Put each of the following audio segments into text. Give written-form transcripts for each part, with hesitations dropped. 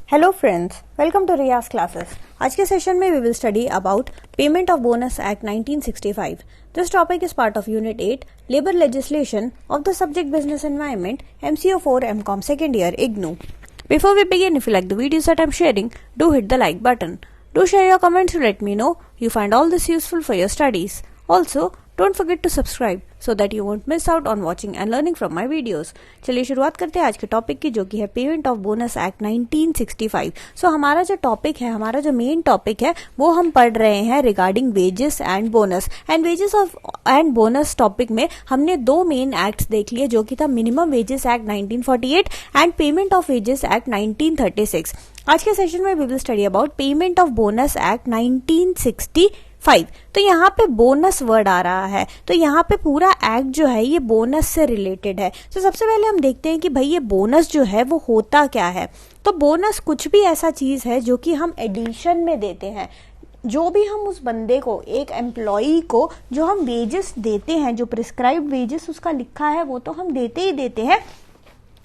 Hello friends, welcome to Riyaz classes. आज के session में we will study about payment of bonus act 1965। This topic is part of unit 8 labour legislation of the subject business environment MCO 4 MCOM second year IGNOU. Before we begin, if you like the videos that I'm sharing, do hit the like button. Do share your comments to let me know you find all this useful for your studies. Also, don't forget to subscribe so that you won't miss out on watching and learning from my videos. चलिए शुरुआत करते हैं आज के topic की, जो कि है पेमेंट ऑफ बोनस एक्ट 1965। सो हमारा जो टॉपिक है, हमारा जो मेन टॉपिक है, वो हम पढ़ रहे हैं regarding wages and bonus. And wages of and bonus topic में हमने दो मेन एक्ट्स देख लिए, जो कि था minimum wages act 1948 and payment of wages act 1936। आज के सेशन में we will study about payment of bonus act 1965। तो यहाँ पे बोनस वर्ड आ रहा है, तो यहाँ पे पूरा एक्ट जो है ये बोनस से रिलेटेड है। तो सबसे पहले हम देखते हैं कि भाई ये बोनस जो है वो होता क्या है। तो बोनस कुछ भी ऐसा चीज है जो कि हम एडिशन में देते हैं। जो भी हम उस बंदे को, एक एम्प्लॉई को जो हम वेजेस देते हैं, जो प्रिस्क्राइब्ड वेजेस उसका लिखा है, वो तो हम देते ही देते हैं।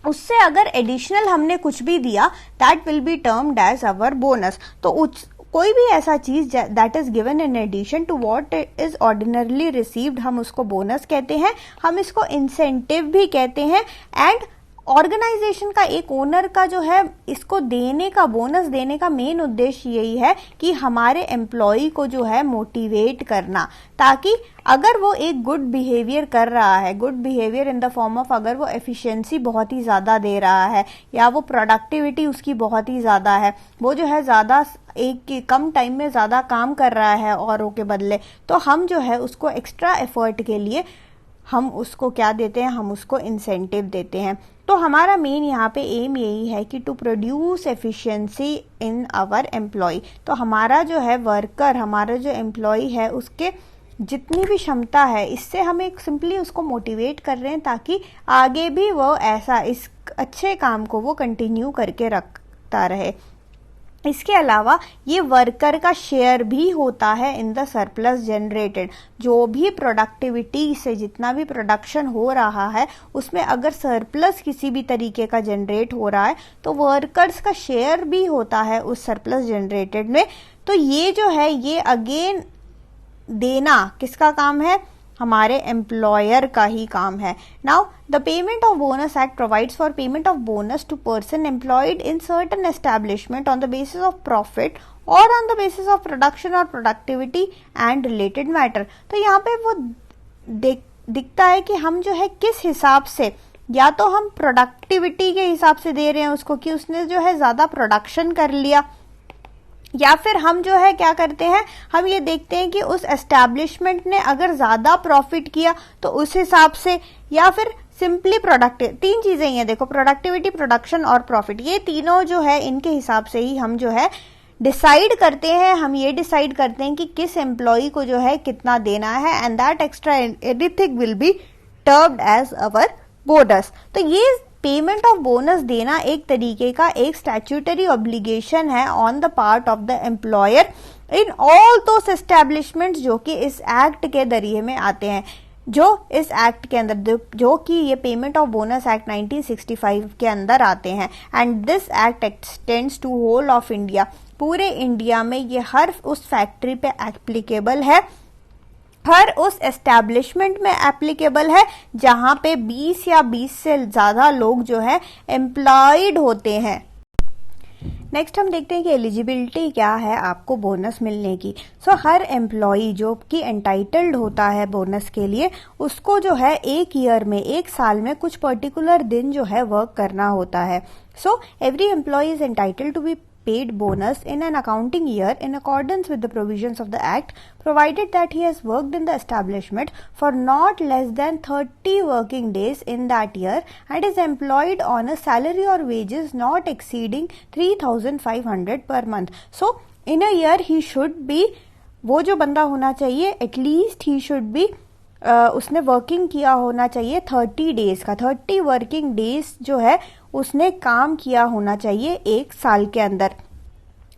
उससे अगर एडिशनल हमने कुछ भी दिया, that will be termed as our bonus. तो कोई भी ऐसा चीज that is given in addition to what is ordinarily received, हम उसको बोनस कहते हैं। हम इसको इंसेंटिव भी कहते हैं। एंड ऑर्गेनाइजेशन का, एक ओनर का जो है, इसको देने का, बोनस देने का मेन उद्देश्य यही है कि हमारे एम्प्लॉय को जो है मोटिवेट करना, ताकि अगर वो एक गुड बिहेवियर कर रहा है, good behaviour in the form of अगर वो एफिशिएंसी बहुत ही ज्यादा दे रहा है, या वो प्रोडक्टिविटी उसकी बहुत ही ज्यादा है, वो जो है ज्यादा एक कम टाइम में ज्यादा काम कर रहा है औरों के बदले, तो हम जो है उसको एक्स्ट्रा एफर्ट के लिए हम उसको क्या देते हैं, हम उसको इंसेंटिव देते हैं। तो हमारा मेन यहाँ पे एम यही है कि to produce efficiency in our employ. तो हमारा जो है वर्कर, हमारा जो एम्प्लॉय है, उसके जितनी भी क्षमता है, इससे हम एक सिंपली उसको मोटिवेट कर रहे हैं, ताकि आगे भी वो ऐसा इस अच्छे काम को वो कंटिन्यू करके रखता रहे। इसके अलावा ये वर्कर का शेयर भी होता है इन द सरप्लस जनरेटेड। जो भी प्रोडक्टिविटी से, जितना भी प्रोडक्शन हो रहा है, उसमें अगर सरप्लस किसी भी तरीके का जनरेट हो रहा है, तो वर्कर्स का शेयर भी होता है उस सरप्लस जनरेटेड में। तो ये जो है, ये अगेन देना किसका काम है, हमारे एम्प्लॉयर का ही काम है। Now the payment of bonus act provides for payment of bonus to person employed in certain establishment on the basis of profit और on the basis of production और प्रोडक्टिविटी एंड रिलेटेड मैटर। तो यहाँ पे वो दिखता है कि हम जो है किस हिसाब से, या तो हम प्रोडक्टिविटी के हिसाब से दे रहे हैं उसको कि उसने जो है ज्यादा प्रोडक्शन कर लिया, या फिर हम जो है क्या करते हैं, हम ये देखते हैं कि उस एस्टैब्लिशमेंट ने अगर ज्यादा प्रॉफिट किया तो उस हिसाब से, या फिर सिंपली प्रोडक्टिव। तीन चीजें ही हैं, देखो, प्रोडक्टिविटी, प्रोडक्शन और प्रॉफिट, ये तीनों जो है इनके हिसाब से ही हम जो है डिसाइड करते हैं। हम ये डिसाइड करते हैं कि किस एम्प्लॉय को जो है कितना देना है, and that extra everything will be termed as our bonus. तो ये पेमेंट ऑफ बोनस देना एक तरीके का एक स्टैट्यूटरी ऑब्लिगेशन है on the part of the employer in all those establishments जो कि इस एक्ट के जरिए में आते हैं, जो इस एक्ट के अंदर, जो कि ये पेमेंट ऑफ बोनस एक्ट 1965 के अंदर आते हैं। And this act extends to whole of India. पूरे इंडिया में ये हर उस फैक्ट्री पे एप्लीकेबल है, हर उस एस्टैब्लिशमेंट में एप्लीकेबल है जहां पे 20 या 20 से ज्यादा लोग जो है एम्प्लॉयड होते हैं। नेक्स्ट हम देखते हैं कि एलिजिबिलिटी क्या है आपको बोनस मिलने की। सो हर एम्प्लॉई जो कि एंटाइटल्ड होता है बोनस के लिए, उसको जो है एक ईयर में, एक साल में कुछ पर्टिकुलर दिन जो है वर्क करना होता है। So every employee is entitled to be paid bonus in an accounting year in accordance with the provisions of the act, provided that he has worked in the establishment for not less than 30 working days in that year and is employed on a salary or wages not exceeding 3,500 per month. So in a year he should be, वो जो बंदा होना चाहिए, at least he should be उसने working किया होना चाहिए 30 days का, 30 वर्किंग डेज जो है उसने काम किया होना चाहिए एक साल के अंदर।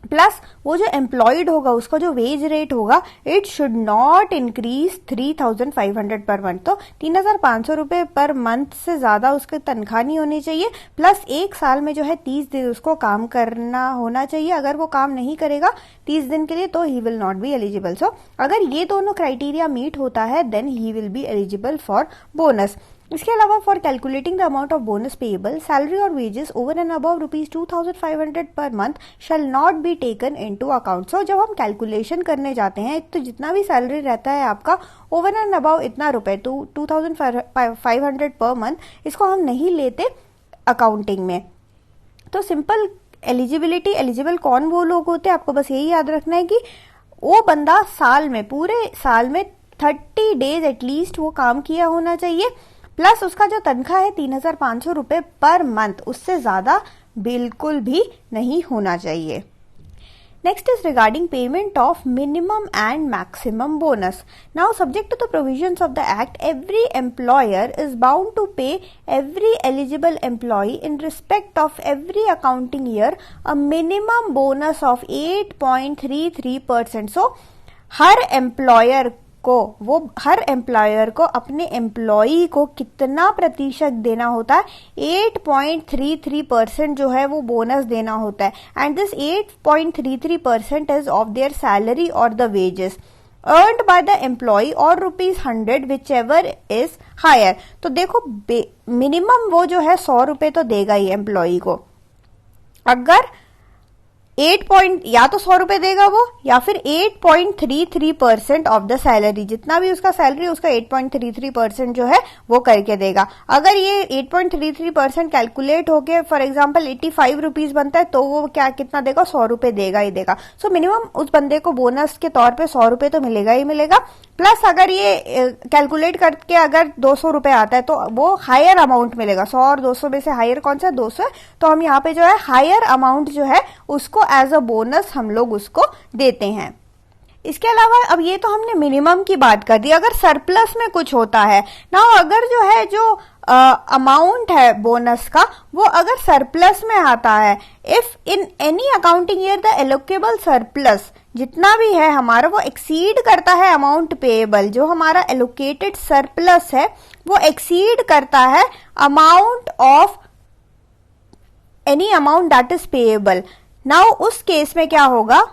प्लस वो जो एम्प्लॉयड होगा उसका जो वेज रेट होगा it should not increase 3,500 per month. तो 3,500 रुपए पर मंथ से ज्यादा उसकी तनख्वाह नहीं होनी चाहिए। प्लस एक साल में जो है 30 दिन उसको काम करना होना चाहिए। अगर वो काम नहीं करेगा 30 दिन के लिए तो he will not be eligible. So अगर ये दोनों क्राइटेरिया मीट होता है then he will be eligible for bonus. इसके अलावा for calculating the amount of bonus payable salary और wages over and above ₹2,500 per month shall not be taken into account. So जब हम कैलकुलेशन करने जाते हैं तो जितना भी सैलरी रहता है आपका ओवर एंड अबव इतना रुपए 2,500 पर मंथ, इसको हम नहीं लेते अकाउंटिंग में। तो सिंपल एलिजिबल कौन वो लोग होते हैं, आपको बस यही याद रखना है कि वो बंदा साल में, पूरे साल में 30 डेज एटलीस्ट वो काम किया होना चाहिए। प्लस उसका जो तनख्वाह है 3,500 रुपए पर मंथ, उससे ज्यादा बिल्कुल भी नहीं होना चाहिए। Next is regarding payment of minimum and maximum bonus. Now, subject to the provisions of the Act, every employer is bound to pay every eligible employee in respect of every accounting year a minimum bonus of 8.33%. So, her employer को अपने employee को कितना प्रतिशत देना होता है, 8.33% जो है वो बोनस देना होता है। And this 8.33% is of their salary और the wages earned by the employ और ₹100 विच एवर इज हायर। तो देखो मिनिमम वो जो है 100 रुपए तो देगा ही एम्प्लॉय को। अगर 8 या तो 100 रुपए देगा वो, या फिर 8.33% ऑफ द सैलरी, जितना भी उसका सैलरी उसका 8.33% जो है वो करके देगा। अगर ये 8.33% कैलकुलेट होके फॉर एग्जांपल 85 रुपीज बनता है तो वो क्या कितना देगा, 100 रुपए देगा ही देगा। सो मिनिमम उस बंदे को बोनस के तौर पे 100 रुपए तो मिलेगा ही मिलेगा। प्लस अगर ये कैलकुलेट करके अगर 200 रुपए आता है तो वो हायर अमाउंट मिलेगा। 100 और 200 में से हायर कौन सा, 200 है। तो हम यहाँ पे जो है हायर अमाउंट जो है उसको एज अ बोनस हम लोग उसको देते हैं। इसके अलावा अब ये तो हमने मिनिमम की बात कर दी। अगर सरप्लस में कुछ होता है ना, अगर जो है जो अमाउंट है बोनस का वो अगर सरप्लस में आता है, if in any accounting year the allocable surplus जितना भी है हमारा वो एक्सीड करता है अमाउंट पेएबल, जो हमारा एलोकेटेड सरप्लस है वो एक्सीड करता है amount of any amount that is payable. Now उस केस में क्या होगा,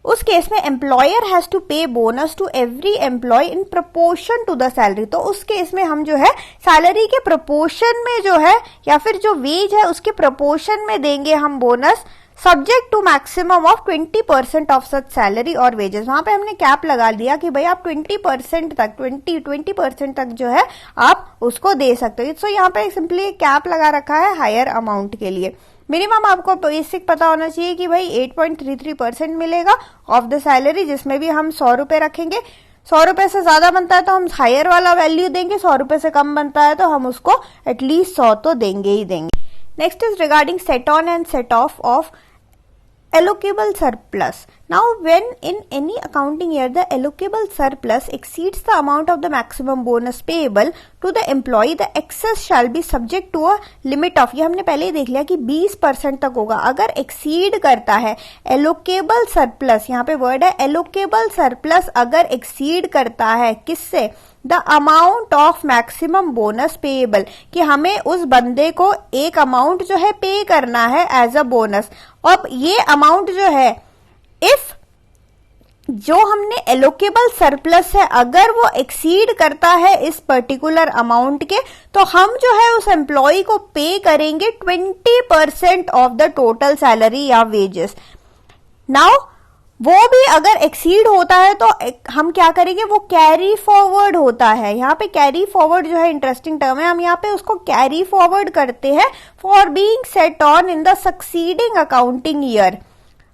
उस केस में employer has to pay bonus to every employ in proportion to the salary. तो उस केस में हम जो है सैलरी के प्रपोर्शन में जो है या फिर जो वेज है उसके प्रपोर्शन में देंगे हम bonus, subject to maximum of 20% of such salary और वेजेस। वहां पे हमने कैप लगा दिया कि भाई आप 20% तक 20% तक जो है आप उसको दे सकते हो। सो यहाँ पे सिंपली कैप लगा रखा है हायर अमाउंट के लिए। मिनिमम आपको बेसिक पता होना चाहिए कि भाई 8.33% मिलेगा ऑफ द सैलरी, जिसमें भी हम 100 रुपए रखेंगे। 100 रुपए से ज्यादा बनता है तो हम हायर वाला वैल्यू देंगे, 100 रुपए से कम बनता है तो हम उसको एटलीस्ट 100 तो देंगे ही देंगे। Next is regarding set on and set of allocable surplus. Now, when in any accounting year the allocable surplus exceeds the amount of the maximum bonus payable to the employee, the excess shall be subject to a limit of, ये हमने पहले ही देख लिया कि 20% तक होगा। अगर exceed करता है allocable surplus, यहाँ पे वर्ड है allocable surplus, अगर exceed करता है किससे, the amount of maximum bonus payable, कि हमें उस बंदे को एक अमाउंट जो है पे करना है एज अ बोनस। अब ये अमाउंट जो है इफ जो हमने एलोकेबल सरप्लस है अगर वो एक्सीड करता है इस पर्टिकुलर अमाउंट के, तो हम जो है उस एम्प्लॉय को पे करेंगे 20% ऑफ द टोटल सैलरी या वेजेस। नाउ वो भी अगर एक्सीड होता है तो हम क्या करेंगे, वो कैरी फॉरवर्ड होता है। यहाँ पे कैरी फॉरवर्ड जो है इंटरेस्टिंग टर्म है, हम यहाँ पे उसको कैरी फॉरवर्ड करते हैं for being set on in the succeeding accounting year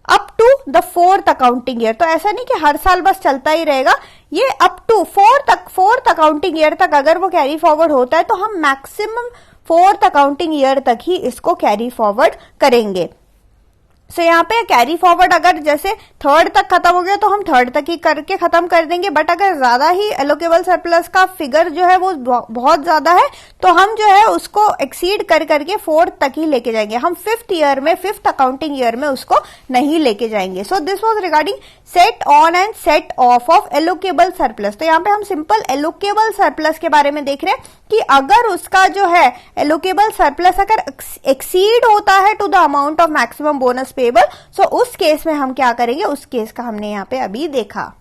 up to the 4th accounting year. तो ऐसा नहीं कि हर साल बस चलता ही रहेगा, ये up to 4th accounting year तक अगर वो कैरी फॉरवर्ड होता है तो हम मैक्सिमम 4th अकाउंटिंग ईयर तक ही इसको कैरी फॉरवर्ड करेंगे। सो यहाँ पे कैरी फॉरवर्ड अगर जैसे थर्ड तक खत्म हो गया तो हम थर्ड तक ही करके खत्म कर देंगे, बट अगर ज्यादा ही एलोकेबल सरप्लस का फिगर जो है वो बहुत ज्यादा है तो हम जो है उसको एक्सीड कर करके फोर्थ तक ही लेके जाएंगे, हम फिफ्थ अकाउंटिंग ईयर में उसको नहीं लेके जाएंगे। So this was regarding set on and set of allocable surplus. तो यहाँ पे हम सिंपल एलोकेबल सरप्लस के बारे में देख रहे हैं कि अगर उसका जो है एलोकेबल सरप्लस अगर एक्सीड होता है to the amount of maximum bonus payable, so उस केस में हम क्या करेंगे, उस केस का हमने यहाँ पे अभी देखा।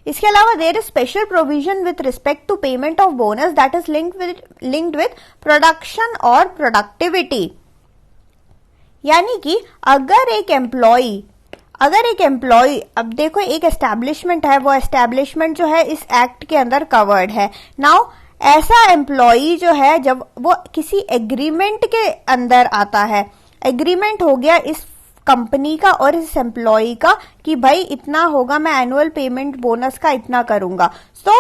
इसके अलावा there is special provision with respect to payment of bonus that is linked with production और प्रोडक्टिविटी। यानी कि अगर एक एम्प्लॉय अब देखो एक एस्टैब्लिशमेंट है, वो एस्टैब्लिशमेंट जो है इस एक्ट के अंदर कवर्ड है। नाउ ऐसा एम्प्लॉय जो है जब वो किसी एग्रीमेंट के अंदर आता है, एग्रीमेंट हो गया इस कंपनी का और इस एम्प्लॉय का कि भाई इतना होगा, मैं एनुअल पेमेंट बोनस का इतना करूंगा, तो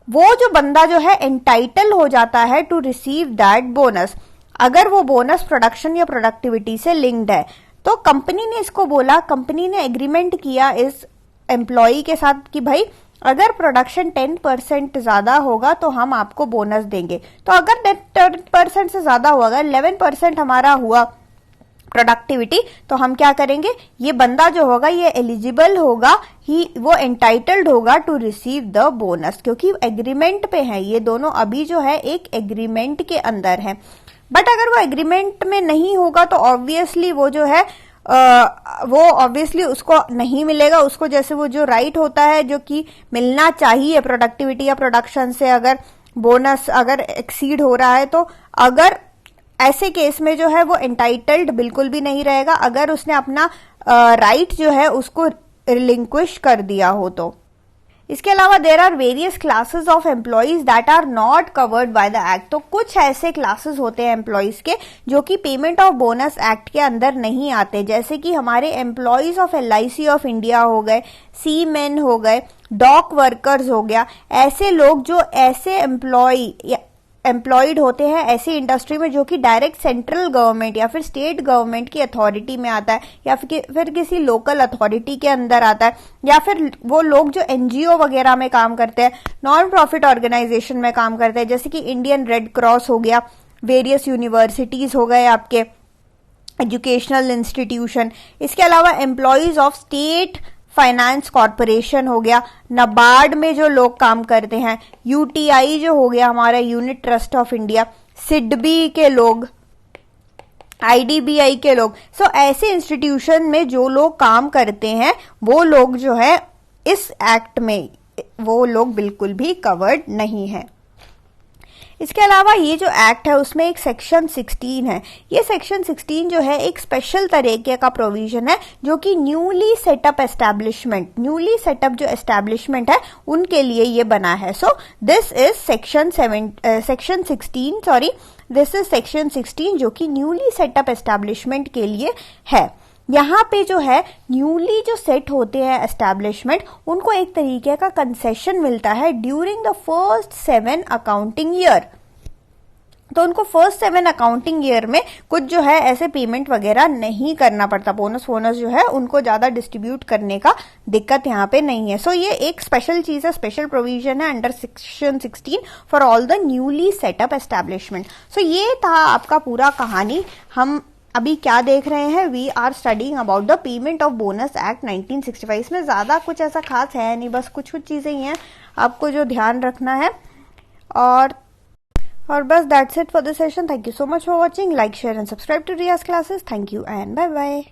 वो जो बंदा जो है एंटाइटल हो जाता है टू रिसीव दैट बोनस, अगर वो बोनस प्रोडक्शन या प्रोडक्टिविटी से लिंक्ड है। तो कंपनी ने इसको बोला, कंपनी ने एग्रीमेंट किया इस एम्प्लॉय के साथ कि भाई अगर प्रोडक्शन 10% ज्यादा होगा तो हम आपको बोनस देंगे। तो अगर 10% से ज्यादा होगा, 11% हमारा हुआ प्रोडक्टिविटी, तो हम क्या करेंगे, ये बंदा जो होगा ये एलिजिबल होगा, वो एंटाइटल्ड होगा टू रिसीव द बोनस, क्योंकि एग्रीमेंट पे है, ये दोनों अभी जो है एक एग्रीमेंट के अंदर है। बट अगर वो एग्रीमेंट में नहीं होगा तो ऑब्वियसली वो जो है वो ऑब्वियसली उसको नहीं मिलेगा, उसको जैसे वो जो राइट होता है जो कि मिलना चाहिए प्रोडक्टिविटी या प्रोडक्शन से, अगर बोनस अगर एक्सीड हो रहा है, तो अगर ऐसे केस में जो है वो एंटाइटल्ड बिल्कुल भी नहीं रहेगा अगर उसने अपना राइट जो है उसको रिलिंक्विश कर दिया हो तो। इसके अलावा there are various classes of employees that are not covered by the act. तो कुछ ऐसे क्लासेस होते हैं एम्प्लॉइज के जो कि पेमेंट ऑफ बोनस एक्ट के अंदर नहीं आते, जैसे कि हमारे employees of LIC of India हो गए, सीमेन हो गए, डॉक वर्कर्स हो गया। ऐसे लोग जो ऐसे एम्प्लॉयड होते हैं ऐसी इंडस्ट्री में जो कि डायरेक्ट सेंट्रल गवर्नमेंट या फिर स्टेट गवर्नमेंट की अथॉरिटी में आता है, या फिर किसी लोकल अथॉरिटी के अंदर आता है, या फिर वो लोग जो NGO वगैरह में काम करते हैं, नॉन प्रॉफिट ऑर्गेनाइजेशन में काम करते हैं, जैसे कि इंडियन रेड क्रॉस हो गया, वेरियस यूनिवर्सिटीज हो गए, आपके एजुकेशनल इंस्टीट्यूशन। इसके अलावा employees of state finance corporation हो गया, नाबार्ड में जो लोग काम करते हैं, UTI जो हो गया हमारा unit trust of India, SIDBI के लोग, IDBI के लोग। सो ऐसे इंस्टीट्यूशन में जो लोग काम करते हैं वो लोग जो है इस एक्ट में वो लोग बिल्कुल भी कवर्ड नहीं है। इसके अलावा ये जो एक्ट है उसमें एक सेक्शन 16 है। ये सेक्शन 16 जो है एक स्पेशल तरीके का प्रोविजन है जो कि न्यूली सेटअप जो एस्टैब्लिशमेंट है उनके लिए ये बना है। सो दिस इज सेक्शन 16 जो कि न्यूली सेटअप एस्टैब्लिशमेंट के लिए है। यहाँ पे जो है न्यूली जो सेट होते हैं एस्टैब्लिशमेंट, उनको एक तरीके का कंसेशन मिलता है during the first 7 accounting year. तो उनको फर्स्ट 7 अकाउंटिंग ईयर में कुछ जो है ऐसे पेमेंट वगैरह नहीं करना पड़ता, बोनस जो है उनको ज्यादा डिस्ट्रीब्यूट करने का दिक्कत यहाँ पे नहीं है। सो ये एक स्पेशल चीज है, स्पेशल प्रोविजन है under section 16 for all the newly set up establishment. So ये था आपका पूरा कहानी। हम अभी क्या देख रहे हैं, we are studying about the payment of bonus act 1965। इसमें ज्यादा कुछ ऐसा खास है नहीं, बस कुछ चीजें ही हैं आपको जो ध्यान रखना है। और बस that's it for this session. Thank you so much for watching. Like, share and subscribe to Riyaz classes. Thank you and bye bye.